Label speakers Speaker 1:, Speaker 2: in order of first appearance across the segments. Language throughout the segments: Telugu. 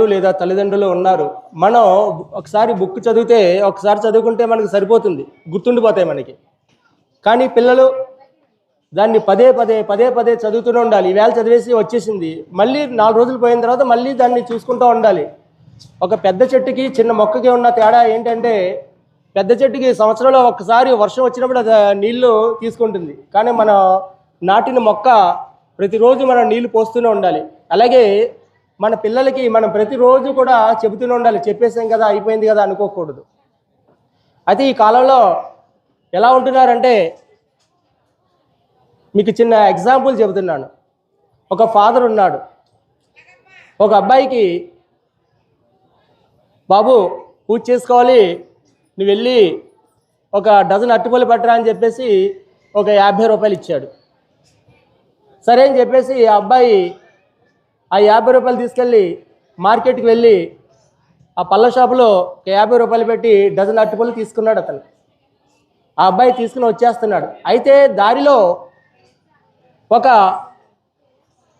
Speaker 1: లేదా తల్లిదండ్రులు ఉన్నారు. మనం ఒకసారి బుక్ చదివితే ఒకసారి చదువుకుంటే మనకు సరిపోతుంది, గుర్తుండిపోతాయి మనకి. కానీ పిల్లలు దాన్ని పదే పదే పదే పదే చదువుతూనే ఉండాలి. ఈవేళ చదివేసి వచ్చేసింది, మళ్ళీ 4 రోజులు పోయిన తర్వాత మళ్ళీ దాన్ని చూసుకుంటూ ఉండాలి. ఒక పెద్ద చెట్టుకి చిన్న మొక్కకి ఉన్న తేడా ఏంటంటే, పెద్ద చెట్టుకి సంవత్సరంలో ఒక్కసారి వర్షం వచ్చినప్పుడు అది నీళ్లు తీసుకుంటుంది. కానీ మన నాటిన మొక్క ప్రతిరోజు మనం నీళ్లు పోస్తూనే ఉండాలి. అలాగే మన పిల్లలకి మనం ప్రతిరోజు కూడా చెబుతూనే ఉండాలి. చెప్పేసాం కదా, అయిపోయింది కదా అనుకోకూడదు. అయితే ఈ కాలంలో ఎలా ఉంటున్నారంటే, మీకు చిన్న ఎగ్జాంపుల్ చెబుతున్నాను. ఒక ఫాదర్ ఉన్నాడు. ఒక అబ్బాయికి, బాబు పూజ చేసుకోవాలి, నువ్వు వెళ్ళి ఒక డజన్ అరటిపళ్ళు పట్టరా అని చెప్పేసి ఒక 50 రూపాయలు ఇచ్చాడు. సరే అని చెప్పేసి ఆ అబ్బాయి ఆ 50 రూపాయలు తీసుకెళ్ళి మార్కెట్కి వెళ్ళి ఆ పళ్ళ షాపులో 50 రూపాయలు పెట్టి డజన్ అరటిపళ్ళు తీసుకున్నాడు అతను. ఆ అబ్బాయి తీసుకుని వచ్చేస్తున్నాడు. అయితే దారిలో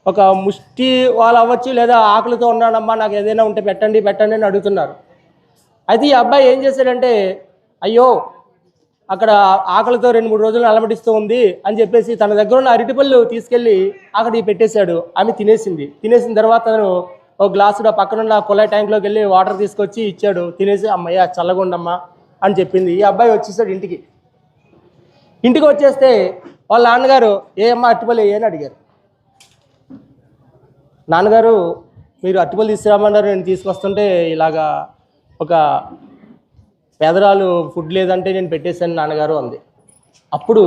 Speaker 1: ఒక ముష్టి వాళ్ళు అవ్వచ్చు, లేదా ఆకలితో ఉన్నానమ్మా నాకు ఏదైనా ఉంటే పెట్టండి పెట్టండి అని అడుగుతున్నారు. అయితే ఈ అబ్బాయి ఏం చేశాడంటే, అయ్యో అక్కడ ఆకలితో 2-3 రోజులు అలమటిస్తూ ఉంది అని చెప్పేసి తన దగ్గర ఉన్న అరటిపళ్ళు తీసుకెళ్ళి అక్కడికి పెట్టేశాడు. ఆమె తినేసిన తర్వాత తను ఒక గ్లాసులో పక్కనున్న కుళాయి ట్యాంక్లోకి వెళ్ళి వాటర్ తీసుకొచ్చి ఇచ్చాడు. తినేసి అమ్మయ్య చల్లగుండమ్మా అని చెప్పింది. ఈ అబ్బాయి వచ్చేసాడు ఇంటికి వచ్చేస్తే వాళ్ళ నాన్నగారు, ఏ అమ్మ అరటిపళ్ళు అని అడిగారు. నాన్నగారు, మీరు అరటిపళ్ళు తీసుకురామన్నారు, నేను తీసుకొస్తుంటే ఇలాగా ఒక పేదరాలు ఫుడ్ లేదంటే నేను పెట్టేశాను నాన్నగారు అంది. అప్పుడు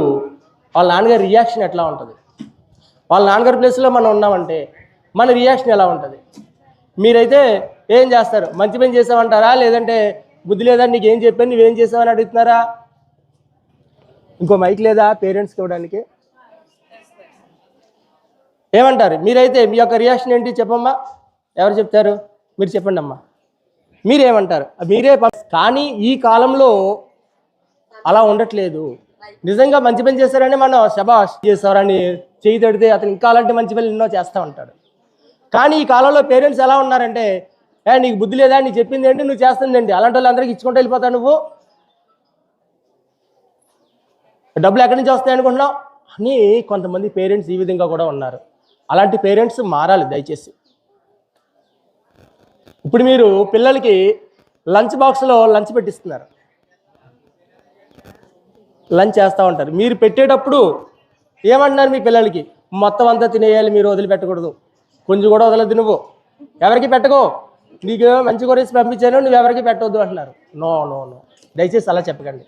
Speaker 1: వాళ్ళ నాన్నగారి రియాక్షన్ ఎట్లా ఉంటుంది? వాళ్ళ నాన్నగారి ప్లేస్లో మనం ఉన్నామంటే మన రియాక్షన్ ఎలా ఉంటుంది? మీరైతే ఏం చేస్తారు? మంచి పని చేసామంటారా, లేదంటే బుద్ధి లేదా నీకు ఏం చెప్పాను నువ్వేం చేసావని అడుగుతున్నారా? ఇంకో మైక్ లేదా పేరెంట్స్కి ఇవ్వడానికి? ఏమంటారు మీరైతే? మీ యొక్క రియాక్షన్ ఏంటి చెప్పమ్మా? ఎవరు చెప్తారు? మీరు చెప్పండి అమ్మా, మీరేమంటారు? మీరే. కానీ ఈ కాలంలో అలా ఉండట్లేదు. నిజంగా మంచి పని చేశారని మనం శబాష్ చేస్తారని చేయి తడితే అతను ఇంకా అలాంటి మంచి పనులు ఎన్నో చేస్తూ ఉంటాడు. కానీ ఈ కాలంలో పేరెంట్స్ ఎలా ఉన్నారంటే, నీకు బుద్ధి లేదా, నీకు చెప్పింది ఏంటి, నువ్వు చేస్తుంది ఏంటి, అలాంటి వాళ్ళు అందరికీ ఇచ్చుకుంటూ వెళ్ళిపోతావు, నువ్వు డబ్బులు ఎక్కడి నుంచి వస్తాయి అనుకుంటున్నావు అని కొంతమంది పేరెంట్స్ ఈ విధంగా కూడా ఉన్నారు. అలాంటి పేరెంట్స్ మారాలి దయచేసి. ఇప్పుడు మీరు పిల్లలకి లంచ్ బాక్స్లో లంచ్ పెట్టిస్తున్నారు, లంచ్ చేస్తూ ఉంటారు. మీరు పెట్టేటప్పుడు ఏమంటున్నారు మీ పిల్లలకి? మొత్తం అంతా తినేయాలి, మీరు వదిలిపెట్టకూడదు, కొంచెం కూడా వదలద్దు, నువ్వు ఎవరికి పెట్టుకో, నీకు మంచి కొరేసి పంపించాను, నువ్వు ఎవరికి పెట్టవద్దు అంటున్నారు. నో నో నో, దయచేసి అలా చెప్పకండి.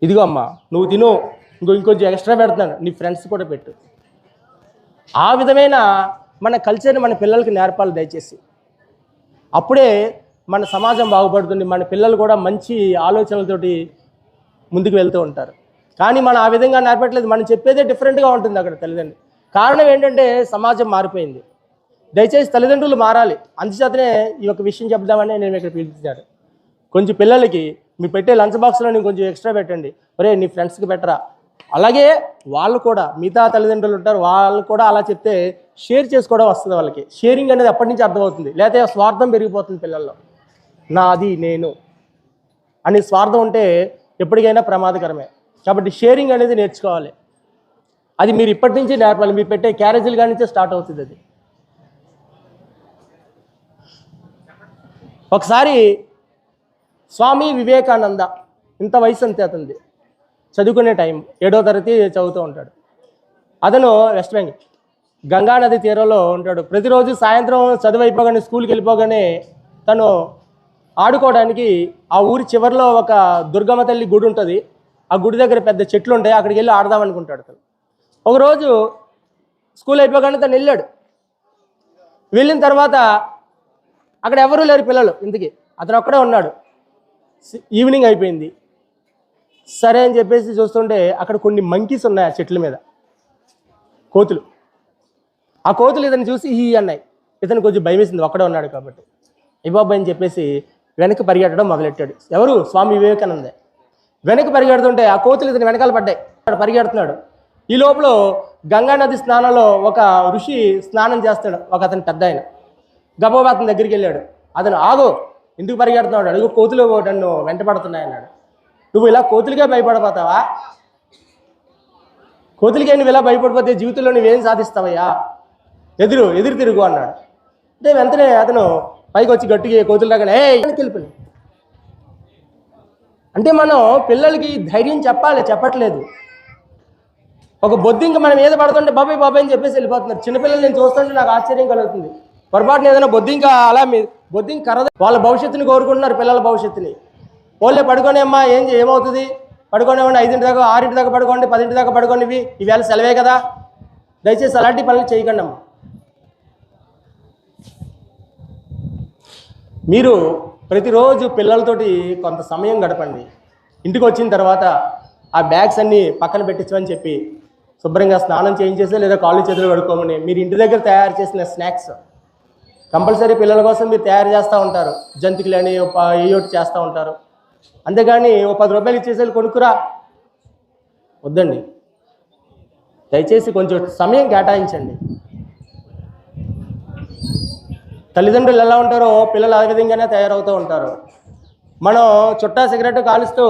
Speaker 1: ఇదిగో అమ్మా నువ్వు తిను, ఇంకొంచెం ఎక్స్ట్రా పెడుతున్నాను, నీ ఫ్రెండ్స్ కూడా పెట్టు. ఆ విధమైన మన కల్చర్ని మన పిల్లలకి నేర్పాలి దయచేసి. అప్పుడే మన సమాజం బాగుపడుతుంది, మన పిల్లలు కూడా మంచి ఆలోచనలతోటి ముందుకు వెళ్తూ ఉంటారు. కానీ మనం ఆ విధంగా నేర్పట్లేదు, మనం చెప్పేదే డిఫరెంట్గా ఉంటుంది అక్కడ తల్లిదండ్రులు. కారణం ఏంటంటే సమాజం మారిపోయింది. దయచేసి తల్లిదండ్రులు మారాలి. అందుచేతనే ఈ యొక్క విషయం చెప్దామని నేను ఇక్కడ పిలిపించాను. కొంచెం పిల్లలకి మీ పెట్టే లంచ్ బాక్స్లో నేను కొంచెం ఎక్స్ట్రా పెట్టండి, ఒరే నీ ఫ్రెండ్స్కి పెట్టరా. అలాగే వాళ్ళు కూడా, మిగతా తల్లిదండ్రులు ఉంటారు, వాళ్ళు కూడా అలా చెప్తే షేర్ చేసుకోవడం వస్తుంది వాళ్ళకి. షేరింగ్ అనేది అప్పటి నుంచి అర్థమవుతుంది. లేకపోతే స్వార్థం పెరిగిపోతుంది పిల్లల్లో. నాది నేను అని స్వార్థం ఉంటే ఎప్పటికైనా ప్రమాదకరమే. కాబట్టి షేరింగ్ అనేది నేర్చుకోవాలి. అది మీరు ఇప్పటి నుంచి నేర్పాలి. మీరు పెట్టే క్యారేజీలు కాడి నుంచే స్టార్ట్ అవుతుంది అది. ఒకసారి స్వామి వివేకానంద, ఇంత వయసు అంతే అతనిది, చదువుకునే టైం 7వ తరగతి చదువుతూ ఉంటాడు. అతను వెస్ట్ బెంగాల్ గంగానది తీరంలో ఉంటాడు. ప్రతిరోజు సాయంత్రం చదువు అయిపోగానే, స్కూల్కి వెళ్ళిపోగానే తను ఆడుకోవడానికి ఆ ఊరి చివరిలో ఒక దుర్గమ్మ తల్లి గుడి ఉంటుంది. ఆ గుడి దగ్గర పెద్ద చెట్లు ఉంటాయి, అక్కడికి వెళ్ళి ఆడదాం అనుకుంటాడు తను. ఒకరోజు స్కూల్ అయిపోగానే తను వెళ్ళాడు. వెళ్ళిన తర్వాత అక్కడ ఎవరూ లేరు పిల్లలు, ఇంతకీ అతను ఒక్కడే ఉన్నాడు. ఈవినింగ్ అయిపోయింది. సరే అని చెప్పేసి చూస్తుంటే అక్కడ కొన్ని మంకీస్ ఉన్నాయి ఆ చెట్ల మీద, కోతులు. ఆ కోతులు ఇతను చూసి హీ అన్నాయి. ఇతను కొంచెం భయం వేసింది, ఒక్కడే ఉన్నాడు కాబట్టి. బాబాయ్ అని చెప్పేసి వెనక్కి పరిగెట్టడం మొదలెట్టాడు. ఎవరు? స్వామి వివేకానందే. వెనక్కి పరిగెడుతుంటే ఆ కోతులు ఇతను వెనకాల పడ్డాయి. పరిగెడుతున్నాడు. ఈ లోపల గంగా నది స్నానంలో ఒక ఋషి స్నానం చేస్తాడు, ఒక అతను పెద్ద ఆయన. గబగబా అతని దగ్గరికి వెళ్ళాడు. అతను ఆగు, ఎందుకు పరిగెడుతున్నాడు? అడుగు, కోతులు నన్ను వెంటబడుతున్నాయి అన్నాడు. నువ్వు ఇలా కోతులుగా భయపడిపోతావా? కోతులకే నువ్వు ఇలా భయపడిపోతే జీవితంలో నువ్వేం సాధిస్తావయ్యా? ఎదురు తిరుగు అన్నాడు. అంటే వెంటనే అతను పైకి వచ్చి గట్టిగా కోతులు దగ్గర వెళ్ళిపోయి. అంటే మనం పిల్లలకి ధైర్యం చెప్పట్లేదు. ఒక బొద్దింక మన మీద పడుతుంటే బాబాయ్ అని చెప్పేసి వెళ్ళిపోతున్నారు. చిన్నపిల్లలు నేను చూస్తుంటే నాకు ఆశ్చర్యం కలుగుతుంది. పొరపాటున ఏదైనా బొద్దింక అలా బొద్దింక కరద వాళ్ళ భవిష్యత్తుని కోరుకుంటున్నారు, పిల్లల భవిష్యత్తుని. ఓన్లే పడుకొని అమ్మా ఏమవుతుంది, పడుకోనివ్వండి, 5 దాకా 6 దాకా పడుకోండి, 10 దాకా పడుకోండి, ఈవేళ సెలవే కదా. దయచేసి అలాంటి పనులు చేయకండి అమ్మా. మీరు ప్రతిరోజు పిల్లలతోటి కొంత సమయం గడపండి. ఇంటికి వచ్చిన తర్వాత ఆ బ్యాగ్స్ అన్నీ పక్కన పెట్టించమని చెప్పి శుభ్రంగా స్నానం చేయించేసి లేదా కాళ్ళు చేతులు కడుక్కోమని మీరు ఇంటి దగ్గర తయారు చేసిన స్నాక్స్ కంపల్సరీ పిల్లల కోసం మీరు తయారు చేస్తూ ఉంటారు. జంతికలని ఏయోటి చేస్తూ ఉంటారు. అంతేగాని ఓ 10 రూపాయలు ఇచ్చేసి కొనుక్కురా వద్దండి. దయచేసి కొంచెం సమయం కేటాయించండి. తల్లిదండ్రులు ఎలా ఉంటారో పిల్లలు ఆ విధంగానే తయారవుతూ ఉంటారు. మనం చుట్టా సిగరెట్ కాలుస్తూ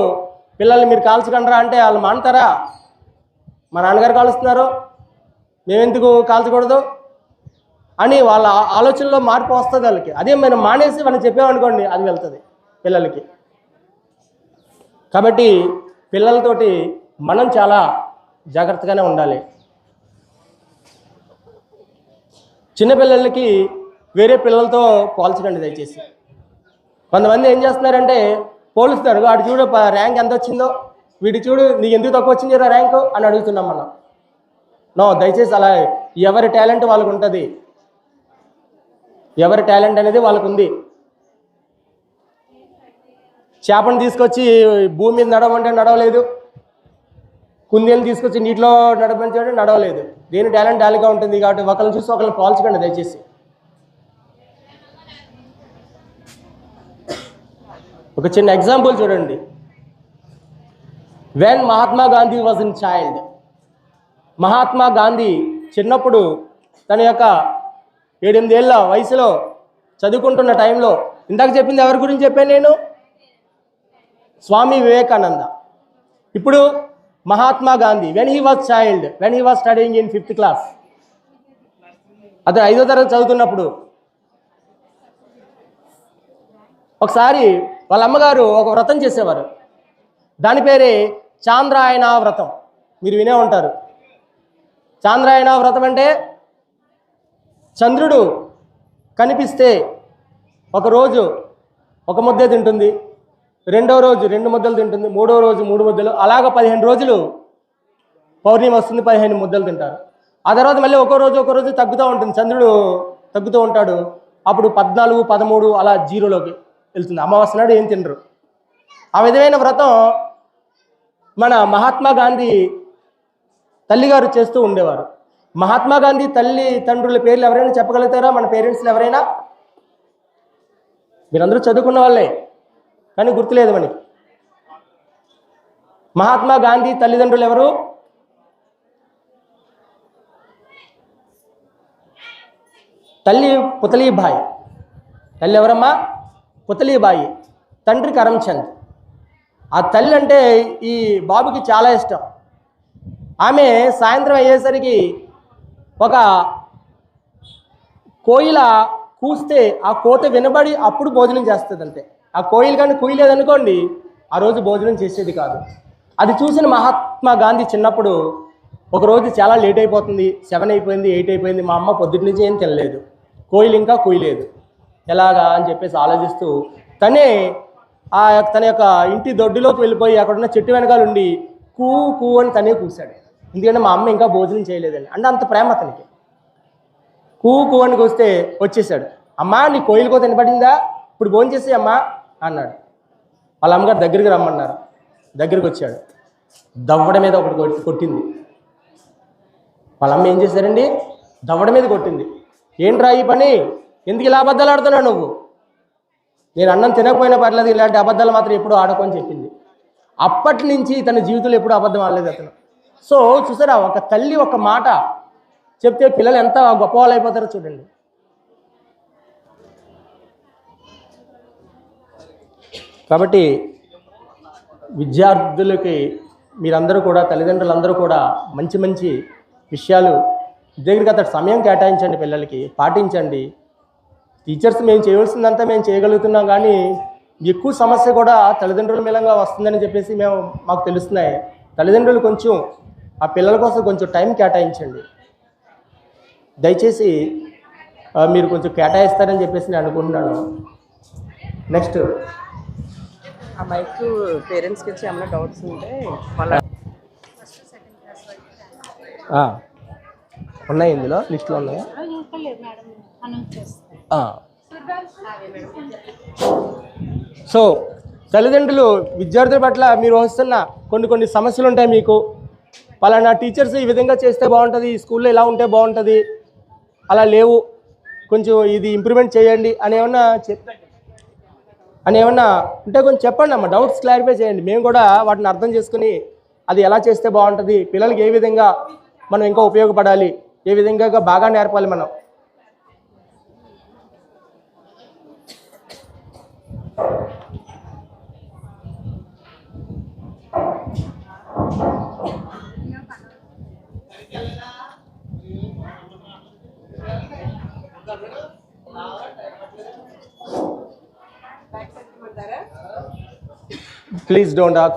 Speaker 1: పిల్లల్ని మీరు కాల్చకండ్రా అంటే వాళ్ళు మానుతారా? మా నాన్నగారు కాలుస్తున్నారు, మేమెందుకు కాల్చకూడదు అని వాళ్ళ ఆలోచనలో మార్పు వస్తుంది వాళ్ళకి. అదే మనం మానేసి మనం చెప్పామనుకోండి, అది వెళ్తుంది పిల్లలకి. కాబట్టి పిల్లలతోటి మనం చాలా జాగ్రత్తగానే ఉండాలి. చిన్నపిల్లలకి వేరే పిల్లలతో పోల్చకండి దయచేసి. కొంతమంది ఏం చేస్తున్నారంటే పోలుస్తున్నారు. వాడు చూడు ర్యాంక్ ఎంత వచ్చిందో, వీడి చూడు నీకు ఎందుకు తక్కువ వచ్చింది ర్యాంకు అని అడుగుతున్నాం మనం. నో, దయచేసి అలా ఎవరి టాలెంట్ వాళ్ళకు ఉంటుంది. ఎవరి టాలెంట్ అనేది వాళ్ళకు ఉంది. చేపను తీసుకొచ్చి భూమి మీద నడవమంటే నడవలేదు, కుందేలు తీసుకొచ్చి నీటిలో నడపంటే నడవలేదు. దేని టాలెంట్ డాలిగా ఉంటుంది. కాబట్టి ఒకరిని చూసి ఒకరిని పోల్చకండి దయచేసి. ఒక చిన్న ఎగ్జాంపుల్ చూడండి. When Mahatma Gandhi was in child, Mahatma Gandhi చిన్నప్పుడు తన యొక్క 7-8 ఏళ్ళ వయసులో చదువుకుంటున్న టైంలో, ఇందాక చెప్పింది ఎవరి గురించి చెప్పాను నేను? స్వామి వివేకానంద. ఇప్పుడు Mahatma Gandhi when he was child, when he was studying in 5th class, అతను 5వ తరగతి చదువుతున్నప్పుడు ఒకసారి వాళ్ళ అమ్మగారు ఒక వ్రతం చేసేవారు. దాని పేరే చాంద్రాయణ వ్రతం. మీరు వినే ఉంటారు. చాంద్రాయణ వ్రతం అంటే చంద్రుడు కనిపిస్తే ఒకరోజు ఒక ముద్దే తింటుంది, రెండవ రోజు 2 ముద్దలు తింటుంది, మూడవ రోజు 3 ముద్దలు, అలాగ 15 రోజులు పౌర్ణమి వస్తుంది, 15 ముద్దలు తింటారు. ఆ తర్వాత మళ్ళీ ఒక రోజు తగ్గుతూ ఉంటుంది, చంద్రుడు తగ్గుతూ ఉంటాడు. అప్పుడు 14, 13 అలా జీరోలోకి వెళ్తుంది. అమావాస్య నాడు ఏం తినరు. ఆ విధమైన వ్రతం మన మహాత్మా గాంధీ తల్లిగారు చేస్తూ ఉండేవారు. మహాత్మా గాంధీ తల్లి తండ్రుల పేర్లు ఎవరైనా చెప్పగలుగుతారా? మన పేరెంట్స్ని ఎవరైనా? మీరందరూ చదువుకున్న వాళ్ళే, కానీ గుర్తులేదు మనకి. మహాత్మా గాంధీ తల్లిదండ్రులు ఎవరు? తల్లి పుతలీబాయి. తల్లి ఎవరమ్మా? పుతలీబాయి. తండ్రి కరమ్చంద్. ఆ తల్లి అంటే ఈ బాబుకి చాలా ఇష్టం. ఆమె సాయంత్రం అయ్యేసరికి ఒక కోయిల కూస్తే ఆ కోత వినబడి అప్పుడు భోజనం చేస్తుంది. అంతే. ఆ కోయిల కానీ కూయలేదనుకోండి, ఆ రోజు భోజనం చేసేది కాదు. అది చూసిన మహాత్మా గాంధీ చిన్నప్పుడు ఒకరోజు చాలా లేట్ అయిపోతుంది, 7 అయిపోయింది, 8 అయిపోయింది, మా అమ్మ పొద్దుటి నుంచి ఏం తినలేదు, కోయిలు ఇంకా కూయలేదు, ఎలాగా అని చెప్పేసి ఆలోచిస్తూ తనే తన యొక్క ఇంటి దొడ్డిలోకి వెళ్ళిపోయి అక్కడున్న చెట్టు వెనకాల ఉండి కూ కూ అని తనే కూశాడు. ఎందుకంటే మా అమ్మ ఇంకా భోజనం చేయలేదని. అంటే అంత ప్రేమ అతనికి. కూ కూ అని కూస్తే వచ్చేసాడు. అమ్మా నీ కోయిలకో తినబడిందా, ఇప్పుడు భోజనం చేసి అమ్మా అన్నాడు. వాళ్ళ అమ్మగారు దగ్గరికి రమ్మన్నారు. దగ్గరికి వచ్చాడు. దవ్వడ మీద ఒకటి కొట్టింది. వాళ్ళ అమ్మ ఏం చేశారండి? దవ్వడ మీద కొట్టింది. ఏంట్రా ఈ పని, ఎందుకు ఇలా అబద్ధాలు ఆడుతున్నావు నువ్వు? నేను అన్నం తినకపోయినా పర్లేదు, ఇలాంటి అబద్ధాలు మాత్రం ఎప్పుడూ ఆడకు అని చెప్పింది. అప్పటి నుంచి తన జీవితంలో ఎప్పుడూ అబద్ధం ఆడలేదు అతను. సో చూసారా, ఒక తల్లి ఒక మాట చెప్తే పిల్లలు ఎంత గొప్ప వాళ్ళు అయిపోతారో చూడండి. కాబట్టి విద్యార్థులకి మీరందరూ కూడా, తల్లిదండ్రులందరూ కూడా మంచి మంచి విషయాలు దగ్గరికి సమయం కేటాయించండి, పిల్లలకి పాటించండి. టీచర్స్ మేము చేయవలసిందంతా మేము చేయగలుగుతున్నాం, కానీ ఎక్కువ సమస్య కూడా తల్లిదండ్రుల మూలంగా వస్తుందని చెప్పేసి మాకు తెలుస్తున్నాయి. తల్లిదండ్రులు కొంచెం ఆ పిల్లల కోసం కొంచెం టైం కేటాయించండి, దయచేసి మీరు కొంచెం కేటాయిస్తారని చెప్పేసి నేను అనుకుంటున్నాను. నెక్స్ట్
Speaker 2: ఆ మైక్ పేరెంట్స్కి ఇచ్చి ఏమైనా డౌట్స్ ఉంటే వాళ్ళ
Speaker 1: ఉన్నాయి, ఇందులో లిస్టులో ఉన్నాయా? సో తల్లిదండ్రులు విద్యార్థుల పట్ల మీరు వస్తున్న కొన్ని సమస్యలు ఉంటాయి. మీకు పలానా టీచర్స్ ఈ విధంగా చేస్తే బాగుంటుంది, ఈ స్కూల్లో ఇలా ఉంటే బాగుంటుంది, అలా లేవు, కొంచెం ఇది ఇంప్రూవ్మెంట్ చేయండి అని ఏమన్నా ఉంటే కొంచెం చెప్పండి అమ్మ, డౌట్స్ క్లారిఫై చేయండి. మేము కూడా వాటిని అర్థం చేసుకుని అది ఎలా చేస్తే బాగుంటుంది, పిల్లలకి ఏ విధంగా మనం ఇంకా ఉపయోగపడాలి, ఏ విధంగా బాగా నేర్పాలి మనం. Please don't talk.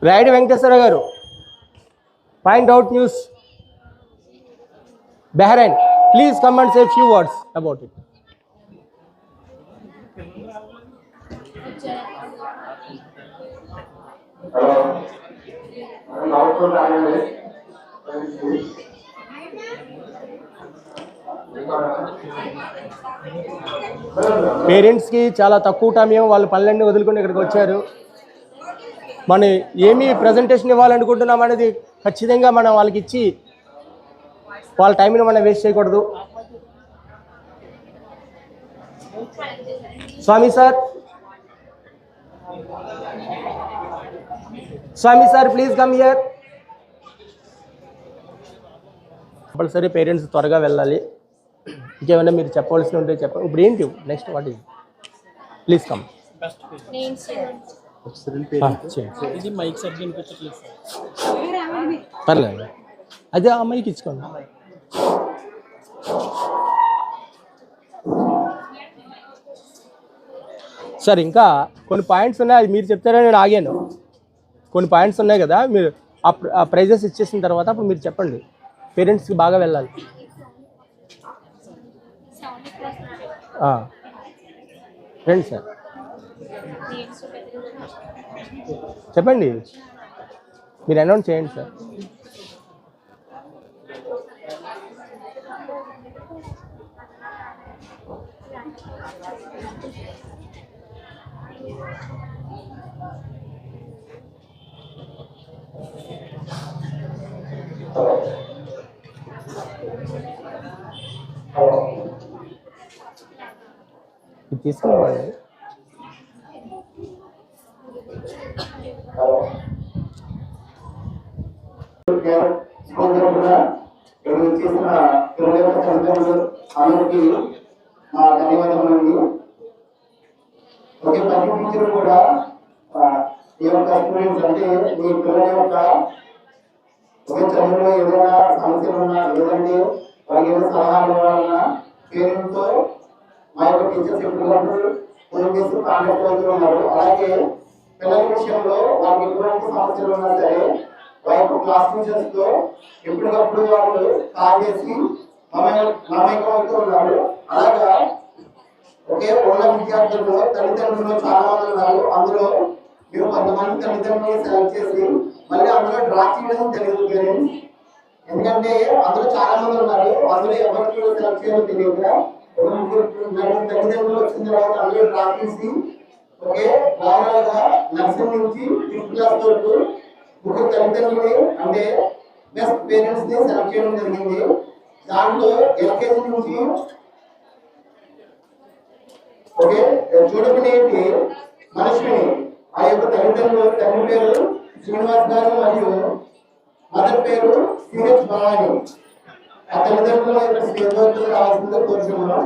Speaker 1: Right, Venkateswara garu. Find out news. Bahrain. Please come and say a few words about it. పేరెంట్స్కి చాలా తక్కువ టైం, వాళ్ళు పనులన్నీ వదులుకొని ఇక్కడికి వచ్చారు. మనం ఏమి ప్రజెంటేషన్ ఇవ్వాలనుకుంటున్నాం అనేది ఖచ్చితంగా మనం వాళ్ళకి ఇచ్చి వాళ్ళ టైంని మనం వేస్ట్ చేయకూడదు. Swami sir, please come here. Compulsory parents త్వరగా వెళ్ళాలి. ఇంకేమైనా మీరు చెప్పవలసి ఉంటే చెప్పండి. ఇప్పుడు ఏంటి next, what is? Please come. పర్లేదు, అదే ఆ మైక్ ఇచ్చుకోండి. సార్ ఇంకా కొన్ని పాయింట్స్ ఉన్నాయి, అది మీరు చెప్తారని నేను ఆగాను. కొన్ని పాయింట్స్ ఉన్నాయి కదా, మీరు ఆ ప్రైజెస్ ఇచ్చేసిన తర్వాత అప్పుడు మీరు చెప్పండి. పేరెంట్స్కి బాగా వెళ్ళాలి. రండి సార్, చెప్పండి, మీరు అనౌన్స్ చేయండి సార్. ఇది తీసుకున్నామండి.
Speaker 3: అందరికీ మా ధన్యవాదములండి. ఒకే ప్రతి టీచర్ కూడా ఈ యొక్క స్టూడెంట్స్ అంటే మీ పిల్లల యొక్క ఒకే చదువులో ఏదైనా సమస్యలు ఉన్నా, లేదంటే వాళ్ళకి ఏదైనా సలహాలు ఇవ్వాలన్నా పేరెంట్తో మా యొక్క టీచర్స్ ఎప్పటికప్పుడు ఫోన్ చేసి కాంటాక్ట్ అవుతూ ఉన్నారు. అలాగే పిల్లల విషయంలో వాళ్ళకి ఎటువంటి సమస్యలు ఉన్నా సరే వాళ్ళ యొక్క క్లాస్ టీచర్స్ తో ఎప్పటికప్పుడు వాళ్ళు కాల్ చేసి మమేకమవుతూ ఉన్నారు. అలాగా ఒకే ఉన్న విద్యార్థుల్లో తల్లిదండ్రులు చాలా మంది ఉన్నారు. అందులో మీరు కొంతమంది తల్లిదండ్రులను సెలెక్ట్ చేసి మళ్ళీ అందులో డ్రా చేయడం జరిగింది. ఎందుకంటే అందులో చాలా మంది ఉన్నారు, అందులో ఎవరికి సెలెక్ట్ చేయడం తెలియదు. తల్లిదండ్రులు వచ్చిన తర్వాత అందులో డ్రా చేసి ఒకే ఓవరాల్ గా నర్సింగ్ నుంచి 5th క్లాస్ వరకు ముగ్గురు తల్లిదండ్రులు అంటే బెస్ట్ పేరెంట్స్ ని సెలెక్ట్ చేయడం జరిగింది. దాంట్లో ఎల్కేజీ నుంచి ఓకే చూడకునేటి మనిషిని ఆ యొక్క తల్లిదండ్రులు తండ్రి పేరు శ్రీనివాస్ గారు మరియు మదర్ పేరు సిహెచ్ భవాని. ఆ తల్లిదండ్రుల యొక్క స్టేజ్ రావాల్సిందో కోరుతున్నాం.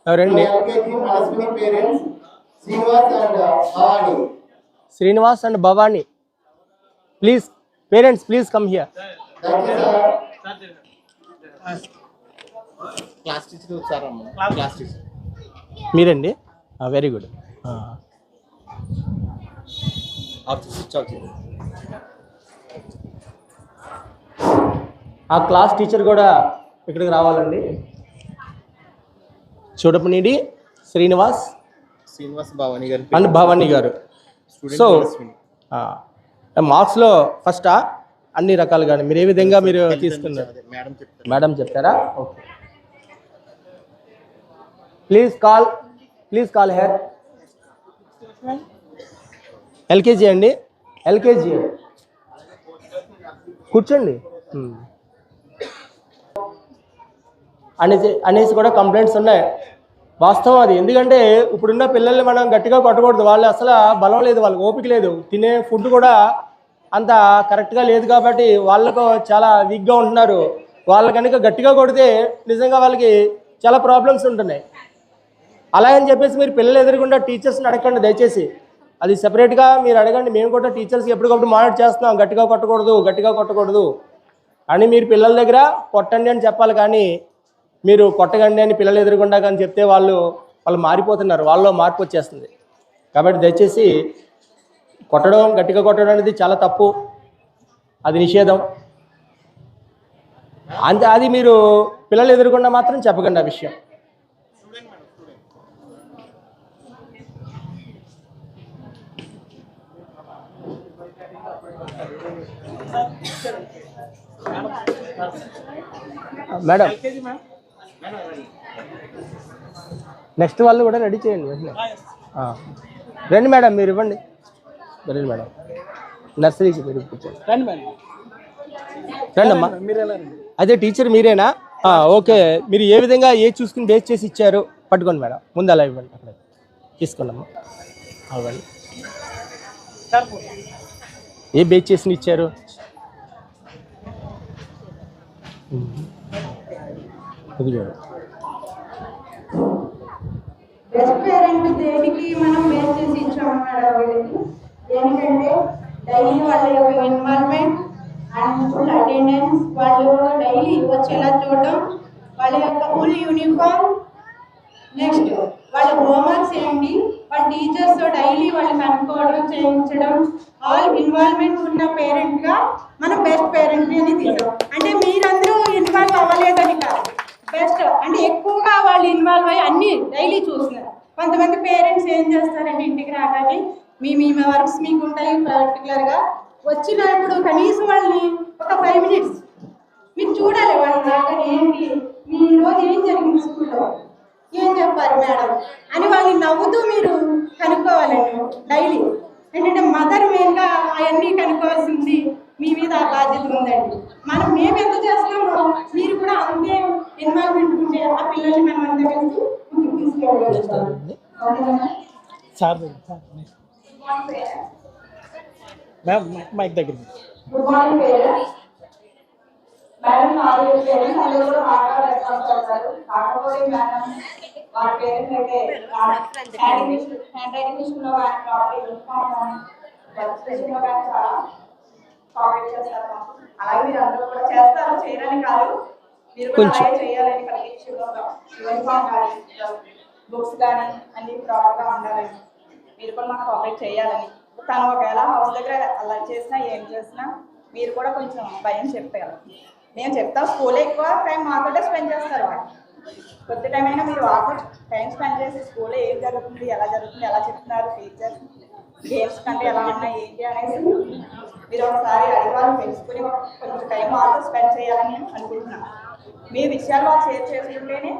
Speaker 1: ఎవరండి?
Speaker 3: LKG Ashwini parents Srinivas and Bhavani.
Speaker 1: Srinivas and Bhavani. Please parents please come here.
Speaker 3: Thank you sir.
Speaker 4: Class teacher వచ్చారమ్మా. క్లాస్ టీచర్
Speaker 1: మీరండి? Very good. ఆ క్లాస్ టీచర్ కూడా ఇక్కడికి రావాలండి. చూడపనీడి శ్రీనివాస్
Speaker 4: భవాని గారు
Speaker 1: అండ్ భవాని గారు. సో మార్క్స్లో ఫస్టా అన్ని రకాలుగానే మీరు ఏ విధంగా మీరు తీసుకున్నారు? మేడం చెప్తారా? Okay. Please call her. LKG అండి, ఎల్కేజీ కూర్చోండి అనేసి కూడా కంప్లైంట్స్ ఉన్నాయి. వాస్తవం అది. ఎందుకంటే ఇప్పుడున్న పిల్లల్ని మనం గట్టిగా కొట్టకూడదు. వాళ్ళు అసలు బలం లేదు, వాళ్ళకి ఓపిక లేదు, తినే ఫుడ్ కూడా అంత కరెక్ట్గా లేదు కాబట్టి వాళ్ళకు చాలా వీక్గా ఉంటున్నారు. వాళ్ళు కనుక గట్టిగా కొడితే నిజంగా వాళ్ళకి చాలా ప్రాబ్లమ్స్ ఉంటున్నాయి. అలా అని చెప్పేసి మీరు పిల్లలు ఎదురుకుండా టీచర్స్ని అడగండి దయచేసి. అది సెపరేట్గా మీరు అడగండి. మేము కూడా టీచర్స్కి ఎప్పటికప్పుడు మానిటర్ చేస్తున్నాం, గట్టిగా కొట్టకూడదు అని మీరు పిల్లల దగ్గర కొట్టండి అని చెప్పాలి. కానీ మీరు కొట్టకండి అని పిల్లలు ఎదురుకుండా కానీ చెప్తే వాళ్ళు మారిపోతున్నారు, వాళ్ళలో మార్పు వచ్చేస్తుంది. కాబట్టి దయచేసి గట్టిగా కొట్టడం అనేది చాలా తప్పు, అది నిషేధం. అంతే, అది మీరు పిల్లలు ఎదురుకుండా మాత్రం చెప్పకండి ఆ విషయం. మేడం నెక్స్ట్ వాళ్ళు కూడా రెడీ చేయండి వెంటనే. రండి మేడం, మీరు ఇవ్వండి. రండి మేడం, నర్సరీకి మీరు కూర్చోండి. రండి మేడం, రండి అమ్మా. అదే టీచర్ మీరేనా? ఓకే. మీరు ఏ విధంగా చూసుకుని బేస్ చేసి ఇచ్చారు పట్టుకోండి మేడం. ముందు అలా ఇవ్వండి, అక్కడ తీసుకోండి అమ్మా. ఇవ్వండి. ఏ బేస్ చేసి ఇచ్చారు?
Speaker 5: బెస్ట్ పేరెంట్ దేనికి మనం బేస్ చేసి ఇచ్చాము మేడం? దేనికంటే డైలీ వాళ్ళ యొక్క ఇన్వాల్వ్మెంట్ అండ్ ఫుల్ అటెండెన్స్, వాళ్ళు డైలీ వచ్చేలా చూడడం, వాళ్ళ యొక్క ఫుల్ యూనిఫామ్, నెక్స్ట్ వాళ్ళ హోంవర్క్స్ ఏంటి, వాళ్ళ టీచర్స్ డైలీ వాళ్ళు కనుక్కోవడం, చేయించడం, ఆల్ ఇన్వాల్వ్మెంట్ ఉన్న పేరెంట్గా మనం బెస్ట్ పేరెంట్ అని తీసాం. అంటే మీరందరూ ఇన్వాల్వ్ అవ్వలేదని కాదు, బెస్ట్ అంటే ఎక్కువగా వాళ్ళు ఇన్వాల్వ్ అయ్యి అన్నీ డైలీ చూస్తున్నారు. కొంతమంది పేరెంట్స్ ఏం చేస్తారంటే ఇంటికి రాగానే మీ వర్క్స్ మీకు ఉంటాయి పర్టికులర్గా, వచ్చినప్పుడు కనీసం వాళ్ళని ఒక 5 minutes మీరు చూడాలి. వాళ్ళు రాగానే ఏంటి, మీ రోజు ఏం జరిగింది స్కూల్లో, ఏం చెప్పారు మేడం అని వాళ్ళని నవ్వుతూ మీరు కనుక్కోవాలండి డైలీ. ఏంటంటే మదర్ మెయిన్గా అవన్నీ కనుక్కోవాల్సింది మీ మీద ఆ బాధ్యత ఉందండి. మేము ఎంత చేస్తామో మీరు కూడా అంతే ఇన్వాల్వ్మెంట్ ఉంటే ఆ పిల్లల్ని మనం అంతా కలిసి ముందుకు తీసుకెళ్ళగలుగుతాం.
Speaker 1: మైక్ దగ్గర
Speaker 5: good morning parents. Madam 4 parents అందరూ కూడా బాగా రెస్పాన్స్ చేస్తారు. కాకపోతే మేడం వారి పేరెంట్స్ అయితే హ్యాండ్ రైటింగ్ విషయంలో కానీ ప్రాపర్ యూనిఫామ్ కానీ వర్క్ విషయంలో కానీ చాలా కోఆపరేట్ చేస్తారు. అలాగే మీరు అందరూ కూడా చేస్తారు, చేయడానికి కాదు, మీరు కూడా అలాగే చేయాలని ప్రతి విషయంలో యూనిఫామ్ కానీ బుక్స్ కానీ అన్ని ప్రాపర్గా ఉండాలని మీరు కూడా మాకు కోఆపరేట్ చేయాలని. తను ఒకవేళ హౌస్ దగ్గర అలా చేసినా ఏం చేసినా మీరు కూడా కొంచెం భయం చెప్పారు. నేను చెప్తాను, స్కూల్ ఎక్కువ టైం మాతోటే స్పెండ్ చేస్తారు. వాళ్ళు కొద్ది టైం అయినా మీరు వాళ్ళతో టైం స్పెండ్ చేసి స్కూల్లో ఏం జరుగుతుంది, ఎలా చెప్తున్నారు టీచర్స్, గేమ్స్ కంటే ఎలా ఉన్నాయి ఏంటి అనేసి మీరు ఒకసారి అడిగి వాళ్ళు తెలుసుకుని కొంచెం టైం వాళ్ళతో స్పెండ్ చేయాలని అనుకుంటున్నాను. మీ విషయాలు వాళ్ళు షేర్ చేసుకుంటేనే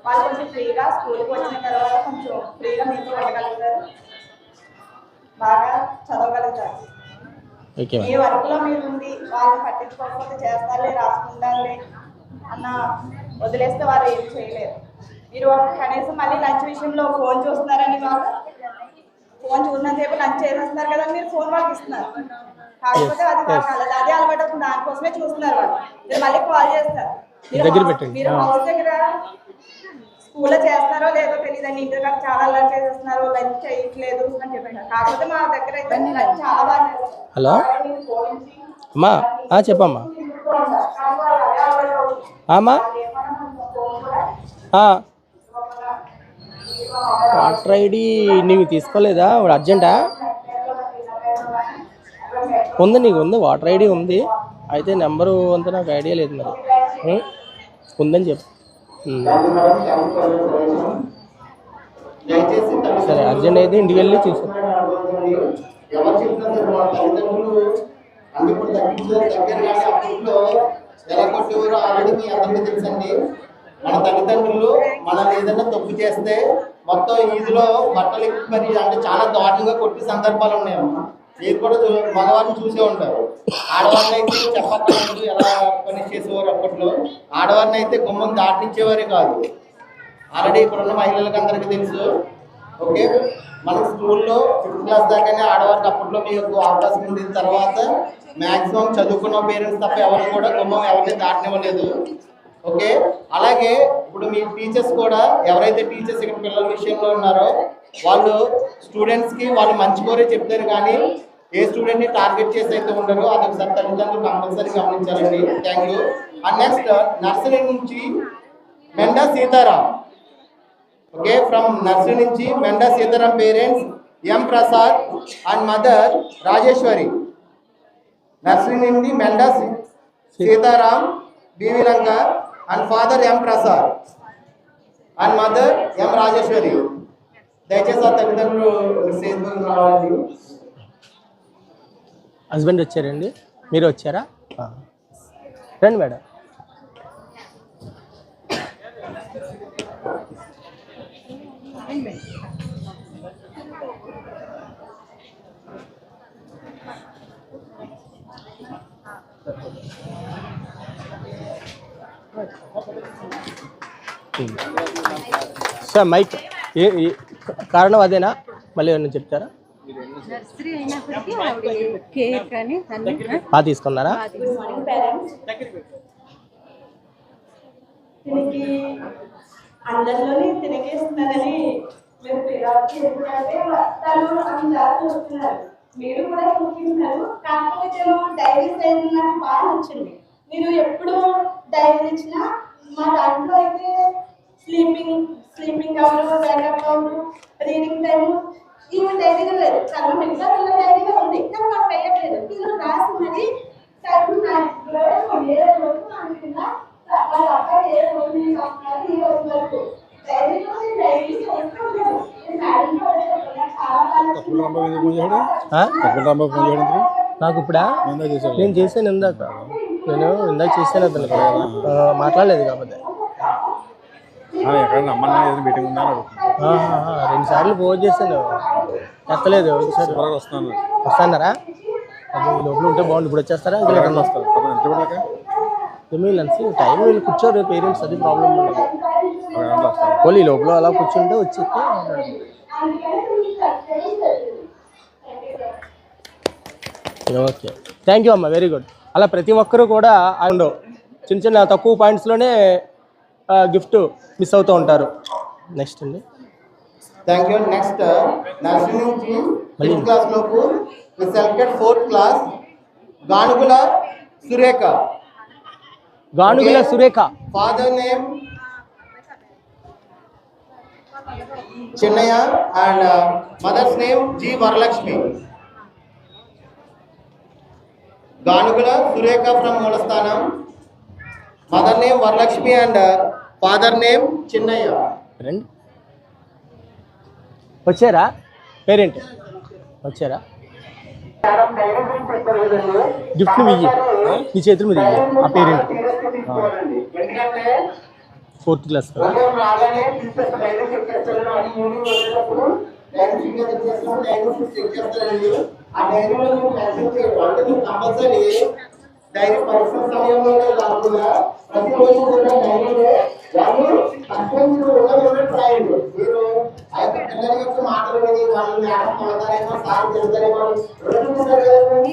Speaker 5: వాళ్ళు కొంచెం ఫ్రీగా స్కూల్కి వచ్చిన తర్వాత కొంచెం ఫ్రీగా మీతో ఉండగలుగుతారు, బాగా చదవగలుగుతారు. మీ వర్క్లో మీరు ఉంది, వాళ్ళని పట్టించుకోకపోతే చేస్తారులే, రాసుకుంటారులే అన్న వదిలేస్తే వాళ్ళు ఏం చేయలేరు. మీరు కనీసం మళ్ళీ లంచ్ విషయంలో ఫోన్ చూస్తున్నారని వాళ్ళు ఫోన్ చూసినంతసేపు లంచ్ చేసేస్తున్నారు కదా మీరు ఫోన్ వాళ్ళకి ఇస్తున్నారు. కాకపోతే అది వాళ్ళకి అదే అలవాటు అవుతుంది, దానికోసమే చూస్తున్నారు వాళ్ళు. మీరు మళ్ళీ కాల్ చేస్తారు. మీరు హౌస్ దగ్గర స్కూల్లో చేస్తున్నారో లేదో తెలియదండి, ఇంటి దగ్గర చాలా అలర్ట్ చేసేస్తున్నారు, లంచ్ చేయట్లేదు అని చెప్పారు. కాకపోతే మా దగ్గర అయితే లంచ్ చాలా బాగా చేస్తారు.
Speaker 1: హలో అమ్మా, చెప్పమ్మా. అమ్మా వాటర్ ఐడి నీవు తీసుకోలేదా? ఇప్పుడు అర్జెంటా? ఉంది, నీకు ఉంది, వాటర్ ఐడి ఉంది. అయితే నెంబరు అంతా నాకు ఐడియా లేదు మరి. ఉందని చెప్పు. సరే, అర్జెంట్ అయితే ఇంటికి వెళ్ళి చూసాను.
Speaker 3: ఎవరు చెప్పినా సరే వాళ్ళ తల్లిదండ్రులు అందుకు దగ్గర అప్పట్లో ఎలా కొట్టేవారో ఆల్రెడీ మీ అందరికీ తెలుసండి. మన తల్లిదండ్రులు మనల్ని ఏదైనా తప్పు చేస్తే మొత్తం ఈదులో బట్టలు మరి అంటే చాలా దారుణంగా కొట్టే సందర్భాలు ఉన్నాయమ్మా. మీరు కూడా మగవారిని చూసే ఉంటారు. ఆడవారిని అయితే చెప్పక్కర్లేదు ఎలా పని చేసేవారు అప్పట్లో. ఆడవారిని అయితే గుమ్మం దాటించేవారే కాదు. ఆల్రెడీ ఇప్పుడున్న మహిళలకు అందరికీ తెలుసు. ఓకే, మన స్కూల్లో 5th క్లాస్ దాకానే ఆడవారికి అప్పట్లో మీకు అవకాశం ఉంది. తర్వాత మ్యాక్సిమం చదువుకున్న పేరెంట్స్ తప్ప ఎవరు కూడా గుమ్మం ఎవరిని దాటనివ్వలేదు. ఓకే, అలాగే ఇప్పుడు మీ టీచర్స్ కూడా ఎవరైతే టీచర్స్ ఇక్కడ పిల్లల విషయంలో ఉన్నారో వాళ్ళు స్టూడెంట్స్కి వాళ్ళు మంచి కోరే చెప్తారు, కానీ ఏ స్టూడెంట్ని టార్గెట్ చేసి అయితే ఉండరు. అదొకసారి తల్లిదండ్రులు కంపల్సరీ గమనించాలండి. Thank you. And next nursery నుంచి Menda Sitaram. Okay, from nursery నుంచి Menda Sitaram parents M Prasad and mother Rajeshwari. Nursery నుండి Menda Sitaram BV Lanka and father M Prasad and mother M Rajeshwari. దయచేసి ఆ తల్లిదండ్రులు రావాలి.
Speaker 1: హస్బెండ్ వచ్చారండి, మీరు వచ్చారా? రండి మేడం. సార్ మైక్ కారణం అదేనా? మళ్ళీ ఏమన్నా చెప్తారా?
Speaker 6: నర్సరీ అయినప్పటికీ ఆవిడ కేర్ కానీ అన్ని
Speaker 1: బాగా తీసుకున్నారా?
Speaker 5: తినకి అందరిలోనే తినకేస్తున్నారని మీరు పిల్లలకి ఎందుకంటే తను అందరూ చూస్తున్నారు, మీరు కూడా చూస్తున్నారు. కాకపోతే డైరీ సైజ్ నాకు బాగా నచ్చింది. మీరు ఎప్పుడు డైరీ ఇచ్చినా మా దాంట్లో అయితే sleeping hour, wake up hour, reading time ఇవి డైరీగా లేదు. చాలా మిగతా పిల్లల డైరీగా ఉంది, కానీ మాకు వేయట్లేదు. పిల్లలు రాసి మరి టైం ఏ రోజు అనుకున్నా వాళ్ళ అక్క ఏ రోజు నేను వస్తున్నారు ఈ రోజు వరకు డైరీలో డైరీ చూస్తున్నాను.
Speaker 1: నాకు ఇప్పుడా? నేను చేశాను ఇందాక, చేశాను అతను మాట్లాడలేదు కాకపోతే. 2 సార్లు ఫోన్ చేశాను, ఎత్తలేదు. వస్తున్నారా? అది లోపల ఉంటే బాగుంది. ఇప్పుడు వచ్చేస్తారా? ఇంకా లేకుండా వస్తారు. టైం వీళ్ళు కూర్చోరు పేరెంట్స్, అది ప్రాబ్లం ఉండదు. పోలీ లోపల అలా కూర్చుంటే వచ్చి ఓకే. థ్యాంక్ యూ అమ్మ, వెరీ గుడ్. అలా ప్రతి ఒక్కరూ కూడా ఉండవు, చిన్న చిన్న తక్కువ పాయింట్స్లోనే గిఫ్ట్ మిస్ అవుతూ ఉంటారు. నెక్స్ట్ అండి.
Speaker 3: Thank you. నెక్స్ట్ నర్సరీ నుంచి 5th క్లాస్ లోపు selected 4th class Ganugula Surekha.
Speaker 1: Ganugula Surekha.
Speaker 3: Father name Chinnayya and mother's name G Varalakshmi. Ganugula Surekha from Mulasthanam. Mother name Varalakshmi and father name Chinnayya.
Speaker 1: రండి, వచ్చారా? పేరెంట్ వచ్చారా? గిఫ్ట్ ఇయ్యి, నీ చేతుల మీద ఇయ్యి. ఆ పేరెంట్ 4th క్లాస్
Speaker 3: డైరీ పరిశ్రమ సమయంలోనే కాకుండా ప్రతిరోజు కూడా డైరీలో వాళ్ళు రాయండి. మీరు ఆ యొక్క పిల్లల యొక్క మాటలు విని వాళ్ళు మేడం కొడతారేమో సార్ తిడతారేమో ఉంటారు కదండి.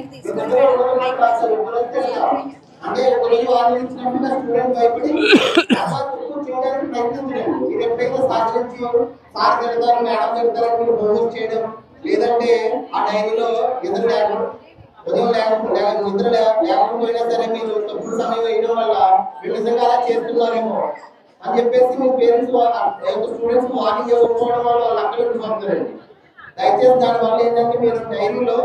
Speaker 3: అంటే కొన్ని వాళ్ళు ఇచ్చినప్పుడు స్టూడెంట్ భయపడి చేయడానికి ప్రయత్నించలేదు. మీరు ఎప్పుడైతే సహకరించి సార్ తిడతారు మేడం తిడతారని మీరు హోంవర్క్ చేయడం, లేదంటే ఆ డైరీలో ఎదురు లేకుండా ఉదయం నిద్ర లేకపోయినా సరే మీరు తప్పుడు సమయం వేయడం వల్ల మీరు నిజంగా అలా చేస్తున్నారేమో అని చెప్పేసి మీ పేరెంట్స్ స్టూడెంట్స్ వార్నింగ్ ఇవ్వకపోవడం వల్ల వాళ్ళు అక్కడ ఉండిపోతారండి. దయచేసి దానివల్ల ఏంటంటే మీరు డైరీలో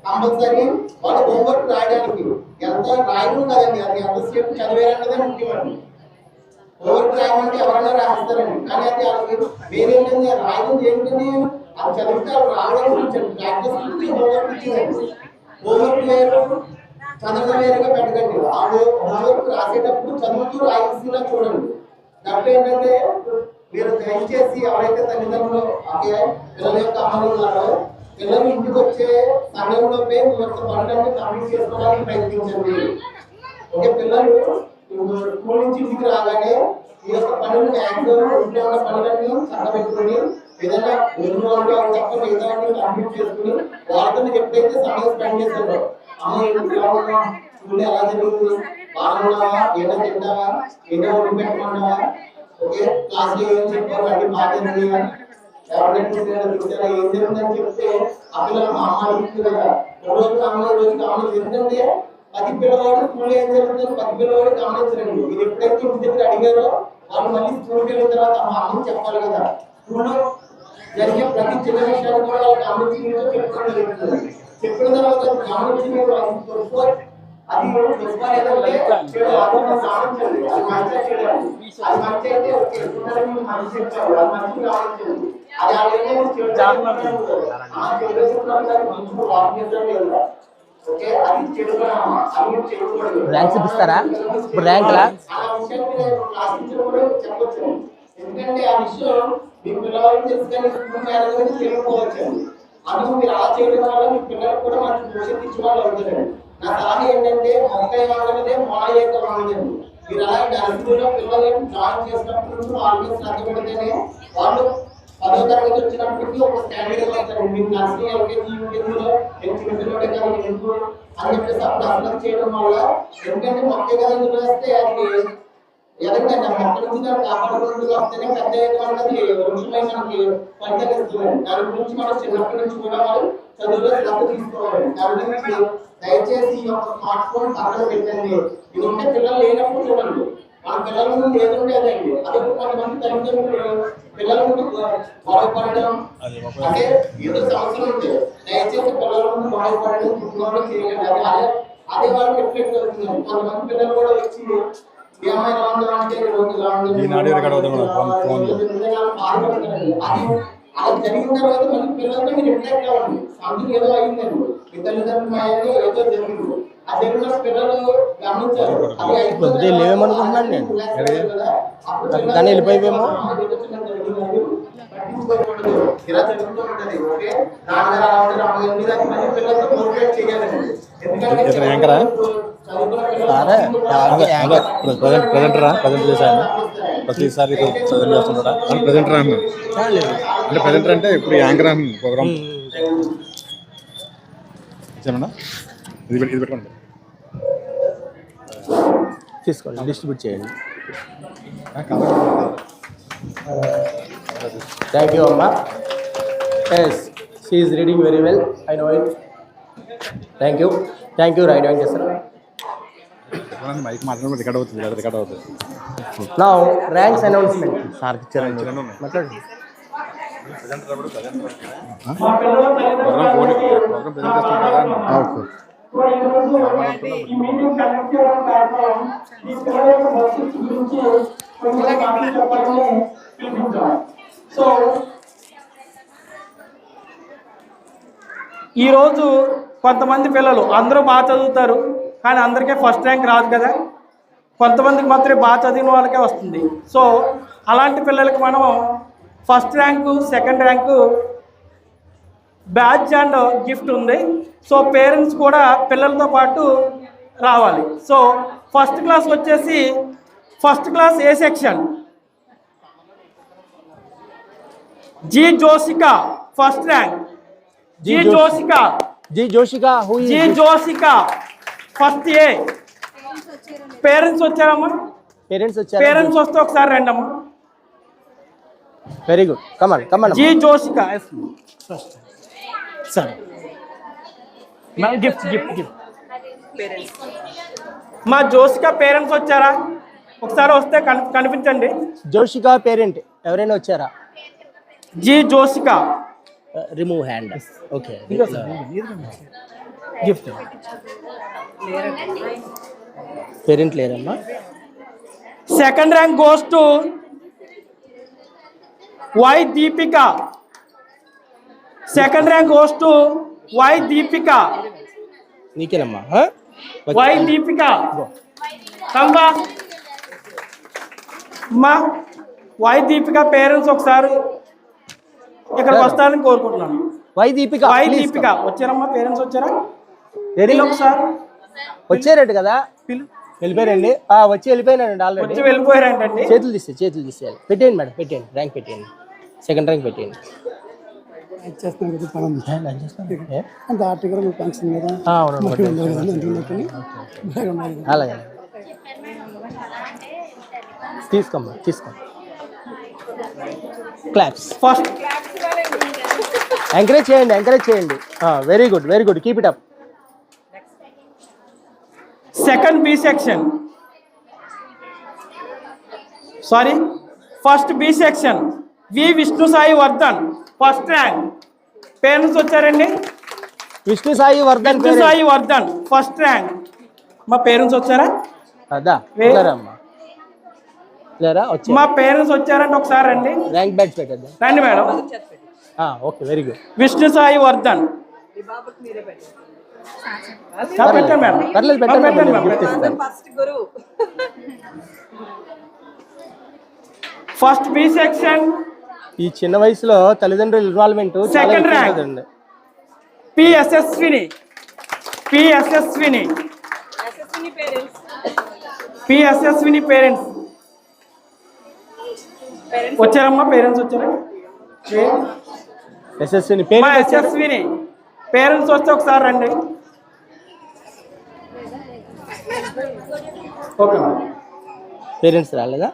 Speaker 3: కంపల్సరీ వాళ్ళు హోంవర్క్ రాయడానికి ఎంత రాయడం కదండి, అది ఎంతసేపు చదివేయాలన్నదే ముఖ్యమండి. హోంవర్క్ రాయమంటే ఎవరైనా రాస్తారండి, కానీ అది వాళ్ళకి వేరేంటండి రాయడం ఏంటండి, అది చదివితే వాళ్ళు రావడం గురించి ప్రాక్టీస్ హోంవర్క్ ఇచ్చిందండి. హోంవర్క్ వేరు చదవడం వేరుగా పెట్టకండి. వాళ్ళు హోంవర్క్ రాసేటప్పుడు చదువుతూ రాయాల్సిందిగా చూడండి. దాంట్లో ఏంటంటే మీరు దయచేసి ఎవరైతే తల్లిదండ్రులు అదే పిల్లల యొక్క అమ్మలు ఉన్నారో పిల్లలు ఇంటికి వచ్చే సమయంలోపే మీ యొక్క పనులన్నీ కంప్లీట్ చేసుకోవడానికి ప్రయత్నించండి. ఓకే, పిల్లలు స్కూల్ నుంచి ఇంటికి రాగానే ఈ యొక్క పనులు మ్యాక్సిమం ఇంట్లో ఉన్న పనులన్నీ చక్కబెట్టుకుని ఏదైనా ఎదురు తప్ప మిగతా కంప్లీట్ చేసుకుని వాళ్ళతో ఎప్పుడైతే సమయం స్పెండ్ చేస్తారో అమ్మ స్కూల్ ఎలా జరుగుతుంది, బాగున్నావా, ఏదో తింటావా, ఏదో ఒడ్డు పెట్టుకున్నావా, ఓకే క్లాస్ లో ఏం చెప్పారు అన్ని బాగా ఏం జరుగుతుందని చెప్తే ఆ పిల్లలు మా అమ్మ అడుగుతుంది కదా, రోజు గమనించి ఎందుకంటే 10 పిల్లవాడు స్కూల్ ఏం జరుగుతుంది 10 పిల్లవాడు గమనించరండి. మీరు ఎప్పుడైతే ఇంటి దగ్గర అడిగారో వాళ్ళు మళ్ళీ స్కూల్కి వెళ్ళిన తర్వాత మా అమ్మకి చెప్పాలి కదా. స్కూల్లో జరిగే ప్రతి చిన్న విషయాన్ని కూడా వాళ్ళు గమనించి చెప్పడం జరుగుతుంది. చెప్పిన తర్వాత గమనించి మీరు అది గమనించండి, అది మంచిగా చేయాలి. అది మంచి అయితే ఓకే మంచి చెప్తారు, అది మంచి గమనించండి. అది
Speaker 1: ర్యాంక్స్ ఇస్తారా? ఇప్పుడు ర్యాంక్లా
Speaker 3: చెప్పొచ్చు, ఎందుకంటే ఆ విషయం మీ పిల్లవాళ్ళకి తెలుసుకొని స్కూల్ మేనేజ్మెంట్ తెలియకపోవచ్చు. అందుకు మీరు అలా చేయడం వల్ల మీ పిల్లలకు కూడా మంచి భవిష్యత్తు ఇచ్చిన వాళ్ళు అవుతారండి. నా సలహా ఏంటంటే మొక్కై వాడలేదే మొక్క వాడలేదు. మీరు అలాగే నర్సరీలో పిల్లలు జాయిన్ చేసినప్పుడు వాళ్ళ శ్రద్ధ పెడితేనే వాళ్ళు 10వ తరగతి వచ్చినప్పటికీ ఒక స్టాండర్డ్ అవుతారు. మీకు నర్సరీ ఎల్కేజీ యూకేజీలో చిన్న పిల్లడే కదా ఎందుకు అని చెప్పేసి అప్పుడు అర్థం చేయడం వల్ల ఎందుకంటే మొక్క కదా వేస్తే అది ఎదగండి. ఆ మొక్క నుంచి దాన్ని కాపాడుకుంటూ వస్తేనే పెద్ద అన్నది వృక్షమై మనకి పంటనిస్తుంది. దాని గురించి మనం చిన్నప్పటి నుంచి కూడా వాళ్ళు చదువులో శ్రద్ధ తీసుకోవాలి. దాని గురించి దయచేసి ఈ యొక్క స్మార్ట్ ఫోన్ పక్కన పెట్టండి. ఇది ఉంటే పిల్లలు లేనప్పుడు చూడండి, మన పిల్లల ముందు ఏదుంటే అదండి. అదే కొంతమంది తల్లిదండ్రులు పిల్లల ముందు బాగుపడడం అంటే ఏదో సమస్యలు ఉంటాయి, దయచేసి పిల్లల ముందు బాగుపడడం చూసుకోవడం చేయాలి. అదే అదే వాళ్ళకి రిఫ్లెక్ట్ అవుతుంది. కొంతమంది పిల్లలు కూడా వచ్చి ఏమైనా అంటే అది జరిగిన తర్వాత మళ్ళీ పిల్లలతో మీరు రిఫ్లెక్ట్ అవ్వండి. సంథింగ్ ఏదో అయిందండి, మీ తల్లిదండ్రులు ఏదో జరిగింది, ఆ జరిగిన పిల్లలు గమనించారు.
Speaker 1: అది లేవేమనుకుంటున్నాను నేను, కానీ వెళ్ళిపోయేమో
Speaker 3: ఇలా జరుగుతూ ఉంటది. ఓకే, నాన్నగారు అలా ఉంటారు అమ్మగారు దాన్ని మళ్ళీ పిల్లలతో మోటివేట్ చేయాలండి. ఎందుకంటే
Speaker 7: ప్రతిసారి ప్రజెంట్ చేస్తుంటారా ప్రజెంటర్ అన్న అంటే ప్రజెంటర్ అంటే ఇప్పుడు యాంకర్ అన్న ప్రోగ్రామ్ ఇచ్చామన్నా ఇది పెట్టుకోండి
Speaker 1: తీసుకోండి డిస్ట్రిబ్యూట్ చేయండి. థ్యాంక్ యూ అమ్మా. Yes she is reading very well, I know it. Thank you right Venkateswara.
Speaker 7: Mike మాట్లాడడం రికార్డ్ అవుతుంది, రికార్డ్ అవుతుంది.
Speaker 1: నా ర్యాంక్స్ అనౌన్స్మెంట్ సార్ ఇచ్చారండి, మాట్లాడండి.
Speaker 8: ఈరోజు కొంతమంది పిల్లలు అందరూ బాగా చదువుతారు, కానీ అందరికీ ఫస్ట్ ర్యాంక్ రాదు కదా, కొంతమందికి మాత్రమే బాగా చదివిన వాళ్ళకే వస్తుంది. సో అలాంటి పిల్లలకి మనం first rank second rank badge and gift ఉంది. సో పేరెంట్స్ కూడా పిల్లలతో పాటు రావాలి. సో ఫస్ట్ క్లాస్ వచ్చేసి first class A section G Josika first rank. G Joshika.
Speaker 1: G Joshika who
Speaker 8: G Joshika first A. Parents వచ్చారమ్మా?
Speaker 1: పేరెంట్స్ వచ్చారు.
Speaker 8: పేరెంట్స్ వస్తే ఒకసారి రండి అమ్మా.
Speaker 1: Very good, come on come on.
Speaker 8: G Joshika సరే గిఫ్ట్ గిఫ్ట్ గిఫ్ట్. మా జోషిక పేరెంట్స్ వచ్చారా? ఒకసారి వస్తే కనిపించండి.
Speaker 1: జోషిక పేరెంట్ ఎవరైనా వచ్చారా?
Speaker 8: G Joshika.
Speaker 1: Remove hand. Okay,
Speaker 8: gift.
Speaker 1: Parent లేరమ్మా.
Speaker 8: Second rank goes to Y Deepika. Second rank goes to Y Deepika.
Speaker 1: నీకేనమ్మా.
Speaker 8: వై దీపిక కంబా. మా వై దీపిక పేరెంట్స్ ఒకసారి ఇక్కడికి వస్తారని కోరుకుంటున్నాను.
Speaker 1: వై దీపిక.
Speaker 8: వై దీపిక వచ్చారమ్మా? పేరెంట్స్ వచ్చారా?
Speaker 1: వెరీ
Speaker 8: ఒకసారి
Speaker 1: వచ్చారంట కదా,
Speaker 8: పిలు.
Speaker 1: వెళ్ళిపోయారండి. వచ్చి వెళ్ళిపోయినారండి ఆల్రెడీ.
Speaker 8: వచ్చి వెళ్ళిపోయారంటండి.
Speaker 1: చేతులు తీసేయాలి. పెట్టేయండి మేడం, పెట్టేయండి. ర్యాంక్ పెట్టేయండి, సెకండ్ ర్యాంక్ పెట్టేయండి. అలాగే తీసుకోమ్మా, తీసుకో. క్లాప్స్.
Speaker 8: ఫస్ట్
Speaker 1: ఎంకరేజ్ చేయండి. Very good, keep it up.
Speaker 8: Second B section, sorry first B section V Vishnu Sai Vardhan first rank. Parents వచ్చారండి?
Speaker 1: Vishnu Sai
Speaker 8: Vardhan first rank. మా పేరెంట్స్ వచ్చారా? మా పేరెంట్స్ వచ్చారంటే ఒకసారి రండి.
Speaker 1: ర్యాంక్ బ్యాచ్ పెట్టద్దా?
Speaker 8: రండి madam.
Speaker 1: Okay, very good.
Speaker 8: Vishnu Sai Vardhan. పెట్టండి మేడం.
Speaker 1: పెట్టండి.
Speaker 8: ఫస్ట్ బి సెక్షన్
Speaker 1: ఈ చిన్న వయసులో తల్లిదండ్రుల ఇన్వాల్వ్మెంట్
Speaker 8: సెకండ్ ర్యాంక్ పి యశస్విని. పేరెంట్స్ వచ్చారమ్మా? పేరెంట్స్ వచ్చారా? యశస్విని పేరెంట్స్ వస్తే ఒకసారి రండి. ఓకే
Speaker 1: పేరెంట్స్ రాలేదా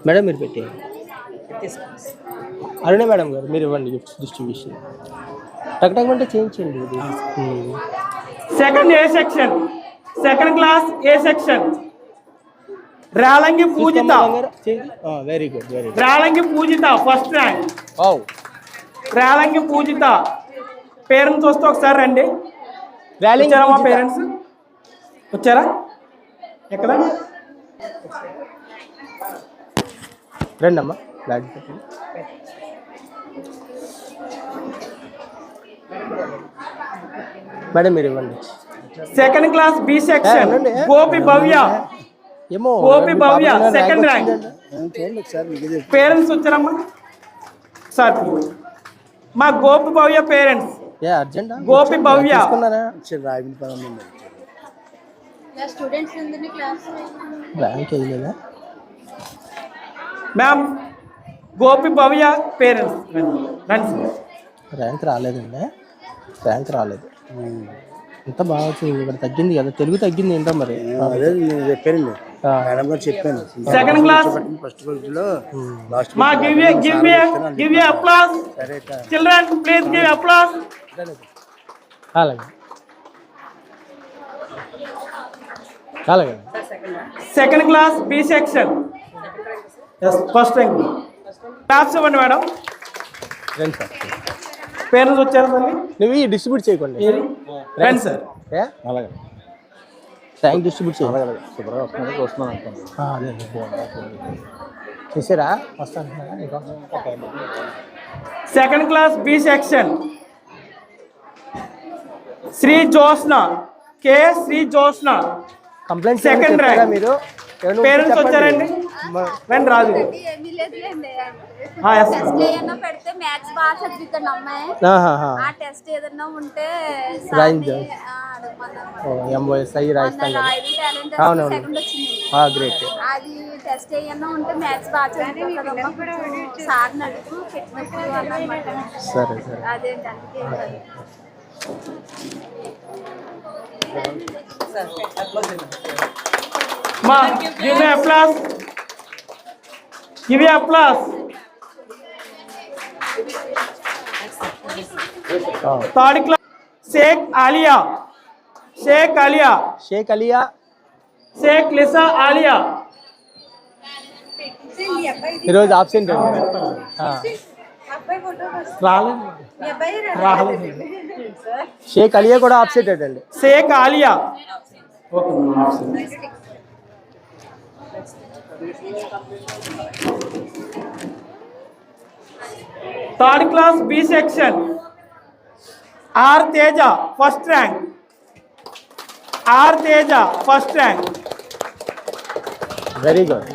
Speaker 1: మేడం? మీరు పెట్టేయండి. అరుణే మేడం గారు మీరు ఇవ్వండి గిఫ్ట్స్ డిస్ట్రిబ్యూషన్. టక్ అంటే చేయించండి.
Speaker 8: Second A section, second class A section Ralangi Poojitha.
Speaker 1: Very good.
Speaker 8: Ralangi Poojitha first rank. Ralangi Poojitha parents వస్తే ఒకసారి రండి. వచ్చారమ్మా? పేరెంట్స్ వచ్చారా? ఎక్కడ
Speaker 1: రండి అమ్మా. మేడం మీరు ఇవ్వండి.
Speaker 8: Second class B section Gopi Bhavya. Second rank. Parents వచ్చారమ్మా? సార్ మా Gopi Bhavya parents. Gopi Bhavya ma'am. Gopi Bhavya parents
Speaker 1: rank రాలేదండి. ఎంత బాగా వచ్చింది. ఇక్కడ తగ్గింది కదా, తెలుగు తగ్గింది ఏంటో మరి.
Speaker 3: చెప్పాను.
Speaker 8: సెకండ్ క్లాస్ మా give a applause children, please give applause.
Speaker 1: అలాగే.
Speaker 8: Second class B section first rank. Claps ఇవ్వండి మేడం.
Speaker 1: రండి సార్.
Speaker 8: పేరెంట్స్ వచ్చారు మళ్ళీ.
Speaker 1: నువ్వు డిస్ట్రిబ్యూట్ చేయకండి.
Speaker 8: రండి సార్.
Speaker 1: అలాగే ర్యాంక్ డిస్ట్రిబ్యూట్ చేయాలి. చేసారా? వస్తాను.
Speaker 8: Second class B section Sri Joshna K. Sri Joshna
Speaker 1: complaint
Speaker 8: second rank.
Speaker 1: మీరు
Speaker 8: పేరెంట్స్ వచ్చారండి? రండి రాజు.
Speaker 6: పెడితే మ్యాథ్స్ బాగా చదువుతాడు అమ్మాయి. ఆ టెస్ట్ ఏదన్నా ఉంటే
Speaker 1: రాయిస్తాను. అవునవును.
Speaker 6: సెకండ్ వచ్చింది.
Speaker 1: గ్రేట్.
Speaker 6: అది టెస్ట్ ఏమన్నా ఉంటే మ్యాథ్స్ బాగా చదువుతుంది సార్ అడుగు పెట్టినప్పుడు అన్నమాట.
Speaker 1: సరే సరే.
Speaker 6: అదేంటి అందుకే
Speaker 8: మా give me applause. Give me applause. Third class Sheikh Alia. Sheikh Alia.
Speaker 1: Sheikh Alia.
Speaker 8: Sheikh Lisa Alia.
Speaker 1: ఈరోజు ఆబ్సెంట్.
Speaker 8: రాలేదు.
Speaker 1: షేక్ అలియా కూడా ఆబ్సెంట్ అండి.
Speaker 8: Sheikh Alia. Third class B section. R Teja first rank. R Teja first rank.
Speaker 1: Very good.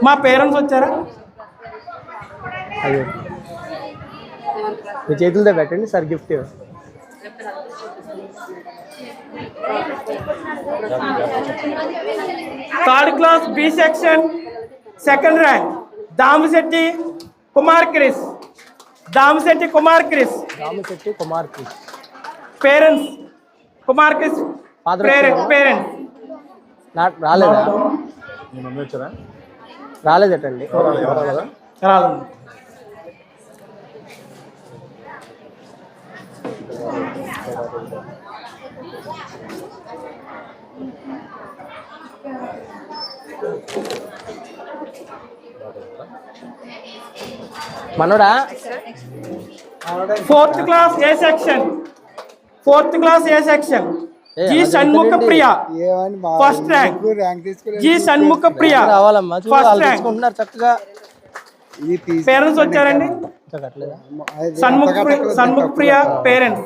Speaker 8: మా పేరెంట్స్ వచ్చారా?
Speaker 1: అదే మీ చేతులతో పెట్టండి sir gift.
Speaker 8: Third class B section second rank. Damsetti Kumar Chris. Damsetti Kumar Chris.
Speaker 1: Ramasetti Kumar Krishna.
Speaker 8: Parents Kumar Chris.
Speaker 1: Father
Speaker 8: Parents.
Speaker 1: నాకు రాలేదా?
Speaker 7: మీ మమ్మీ వచ్చారా?
Speaker 1: రాలేదటండి.
Speaker 8: రాదు.
Speaker 1: మనోడా?
Speaker 8: Fourth class A section. Fourth class A section. G Shanmukha Priya. First rank. G Shanmukha Priya.
Speaker 1: రావాలమ్మా.
Speaker 8: First
Speaker 1: వాళ్ళు
Speaker 8: rank.
Speaker 1: తెచ్చుకుంటున్నారు చక్కగా.
Speaker 8: పేరెంట్స్ వచ్చారండి?
Speaker 1: ఇంకా కట్టలేదా?
Speaker 8: సన్ముఖ్ ప్రియ పేరెంట్స్.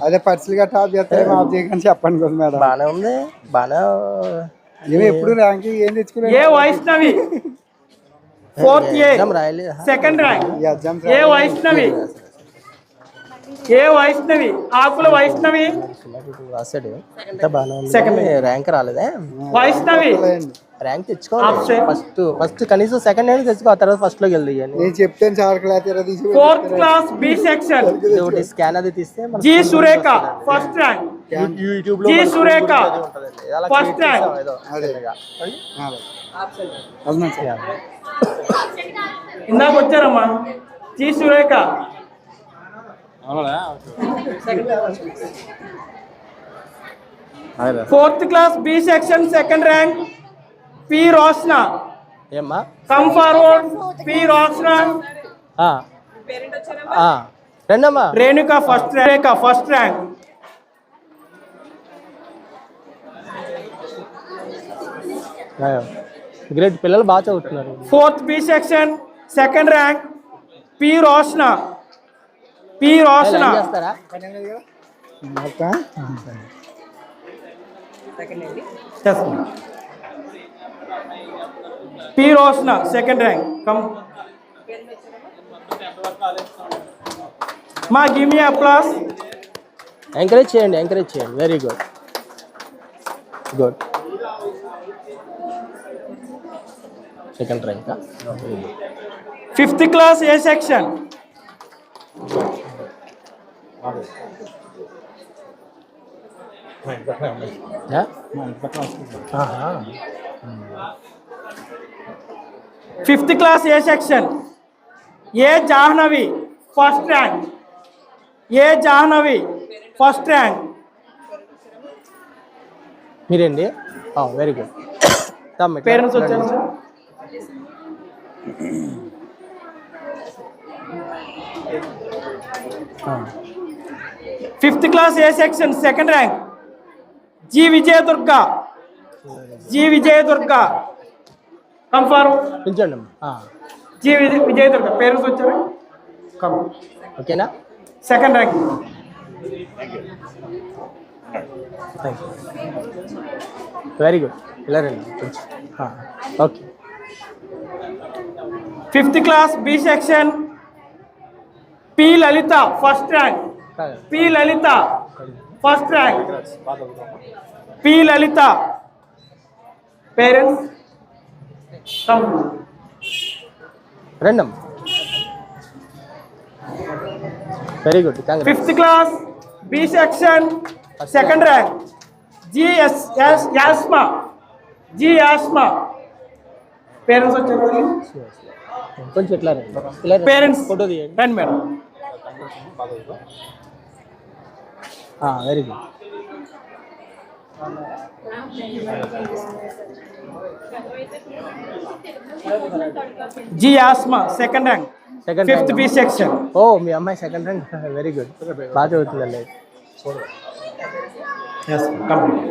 Speaker 9: అదే పర్సులు గట్రా ఆఫ్ చేస్తారేమో, ఆఫ్ చేయకని చెప్పండి కదా మేడం.
Speaker 1: బానే ఉంది. బానే
Speaker 9: ఎప్పుడు ర్యాంకింగ్ ఏం తెచ్చుకున్నారు?
Speaker 8: ఏ వైష్ణవి ఫోర్త్ ఏ
Speaker 1: ఎగ్జామ్ రాయలేదు.
Speaker 8: Second rank. A Vaishnavi. A Vaishnavi Akula Vaishnavi
Speaker 1: రాశాడు. అంతా బానే ఉంది.
Speaker 8: Second.
Speaker 1: ర్యాంక్ రాలేదే?
Speaker 8: వైష్ణవి
Speaker 1: ర్యాంక్ తెచ్చుకోవాలి. ఫస్ట్ కనీసం సెకండ్ హ్యాండ్ తెచ్చుకో, ఆ తర్వాత ఫస్ట్ లోకి వెళ్దాం.
Speaker 9: నేను చెప్తాను sir class
Speaker 8: fourth class B section.
Speaker 1: ఒకటి స్కాన్ అది తీస్తే
Speaker 8: G Surekha first rank.
Speaker 1: YouTube లో
Speaker 8: జి సురేఖ ఫస్ట్ ర్యాంక్. ఇందాక వచ్చారమ్మా G Surekha. Fourth class B section second rank P Roshana.
Speaker 1: ఏమ్మా?
Speaker 8: Come forward. పి రోషనా.
Speaker 1: రెండమ్మా.
Speaker 8: Renuka first rank.
Speaker 1: గ్రేట్. పిల్లలు బాగా చదువుతున్నారు.
Speaker 8: Fourth B section second rank P Roshana.
Speaker 1: చేస్తారా?
Speaker 8: P Roshana second rank. Come మా గివ్ మీ అప్లాస్.
Speaker 1: ఎంకరేజ్ చేయండి. Very good. Second rank.
Speaker 8: Fifth class A section. Fifth class A section A Jahnavi first rank. A Jahnavi first rank.
Speaker 1: మీరేండి? Very good.
Speaker 8: పేరెంట్స్ వచ్చారు sir. Fifth class A section second rank G Vijayadurga. Confirm.
Speaker 1: పిలిచండి.
Speaker 8: G Vijayadurga parents వచ్చారు. కమ్.
Speaker 1: ఓకేనా?
Speaker 8: Second rank.
Speaker 1: Very good. ఇలా రండి. Okay.
Speaker 8: Fifth class B section P Lalitha first rank. P Lalitha first rank. P Lalitha parents
Speaker 1: రండమ్మా. Very good, congrats.
Speaker 8: 5th class B section second rank Yasma parents వచ్చారు.
Speaker 1: కొంచెం ఇట్లా రండి. ఇలా రండి.
Speaker 8: పేరెంట్స్
Speaker 1: ఫోటో తీయండి.
Speaker 8: రండి madam.
Speaker 1: Very good.
Speaker 8: G Yasma second rank
Speaker 1: second
Speaker 8: 5th B section.
Speaker 1: ఓ మీ అమ్మాయి సెకండ్ ర్యాంక్. వెరీ గుడ్, బాగా చదువుతుందండి.
Speaker 8: Complete.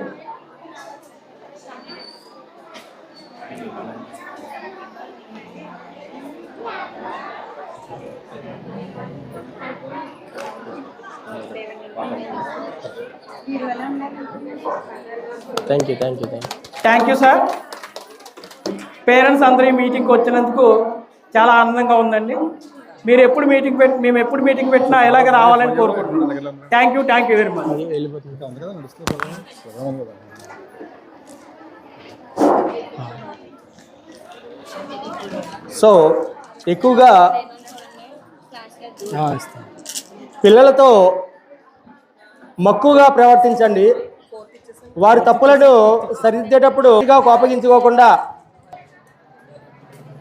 Speaker 1: Thank you.
Speaker 8: Thank you sir. Parents అందరూ ఈ మీటింగ్కి వచ్చినందుకు చాలా ఆనందంగా ఉందండి. మేము ఎప్పుడు మీటింగ్ పెట్టినా ఇలాగ రావాలని కోరుకుంటున్నాం. Thank you very much.
Speaker 1: So ఎక్కువగా పిల్లలతో మక్కువగా ప్రవర్తించండి. వారి తప్పులను సరిదిద్దేటప్పుడు కోపగించుకోకుండా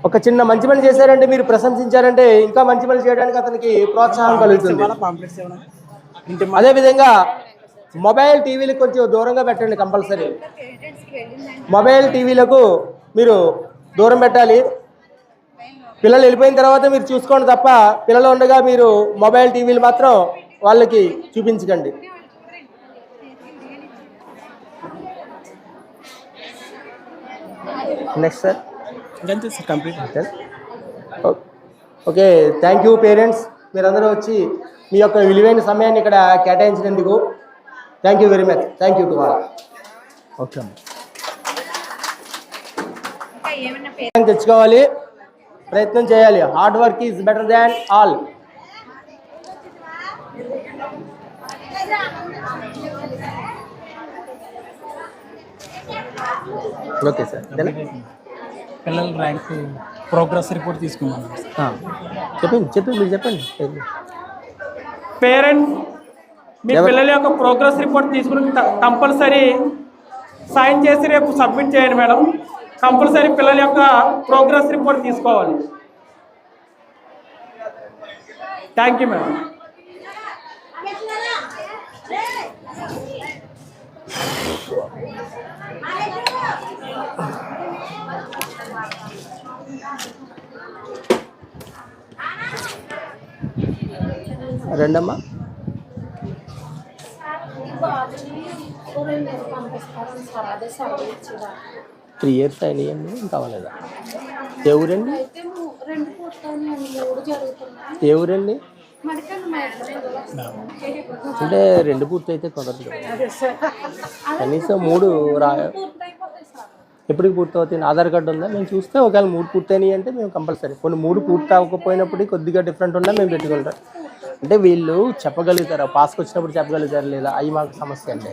Speaker 1: ఒక చిన్న మంచి పని చేశారంటే మీరు ప్రశంసించారంటే ఇంకా మంచి పని చేయడానికి అతనికి ప్రోత్సాహం కలుగుతుంది. అదేవిధంగా మొబైల్ టీవీలకు కొంచెం దూరంగా పెట్టండి. కంపల్సరీ మొబైల్ టీవీలకు మీరు దూరం పెట్టాలి. పిల్లలు వెళ్ళిపోయిన తర్వాత మీరు చూసుకోండి తప్ప పిల్లలు ఉండగా మీరు మొబైల్ టీవీలు మాత్రం వాళ్ళకి చూపించకండి. Next sir.
Speaker 8: Complete.
Speaker 1: Okay, thank you parents. మీరందరూ వచ్చి మీ యొక్క విలువైన సమయాన్ని ఇక్కడ కేటాయించినందుకు thank you very much. Thank you to all. Okay అమ్మ, తెచ్చుకోవాలి, ప్రయత్నం చేయాలి. Hard work is better than all. Okay sir.
Speaker 8: పిల్లల ర్యాంక్ ప్రోగ్రెస్ రిపోర్ట్ తీసుకున్నాను.
Speaker 1: చెప్పండి మీరు చెప్పండి.
Speaker 8: పేరెంట్స్ మీ పిల్లల యొక్క ప్రోగ్రెస్ రిపోర్ట్ తీసుకుని కంపల్సరీ సైన్ చేసి రేపు సబ్మిట్ చేయండి మేడం. కంపల్సరీ పిల్లల యొక్క ప్రోగ్రెస్ రిపోర్ట్ తీసుకోవాలి. Thank you madam.
Speaker 1: రెండమ్మా.
Speaker 6: పంపిస్తాను.
Speaker 1: 3 years అయినాయండి, ఇంకా అవ్వలేదా? ఏ ఊరండి? ఏ ఊరండి? అంటే 2 పూర్తి అయితే కుదరదు. కనీసం 3 ఎప్పటికి పూర్తి అవుతాయి? ఆధార్ కార్డు ఉందా? మేము చూస్తే ఒకవేళ 3 పూర్తయినాయి అంటే మేము కంపల్సరీ. కొన్ని 3 పూర్తి అవ్వకపోయినప్పటికీ కొద్దిగా డిఫరెంట్ ఉన్నా మేము పెట్టుకుంటాం. అంటే వీళ్ళు చెప్పగలుగుతారా, పాస్కి వచ్చినప్పుడు చెప్పగలుగుతారు లేదా, అవి మాకు సమస్య అండి.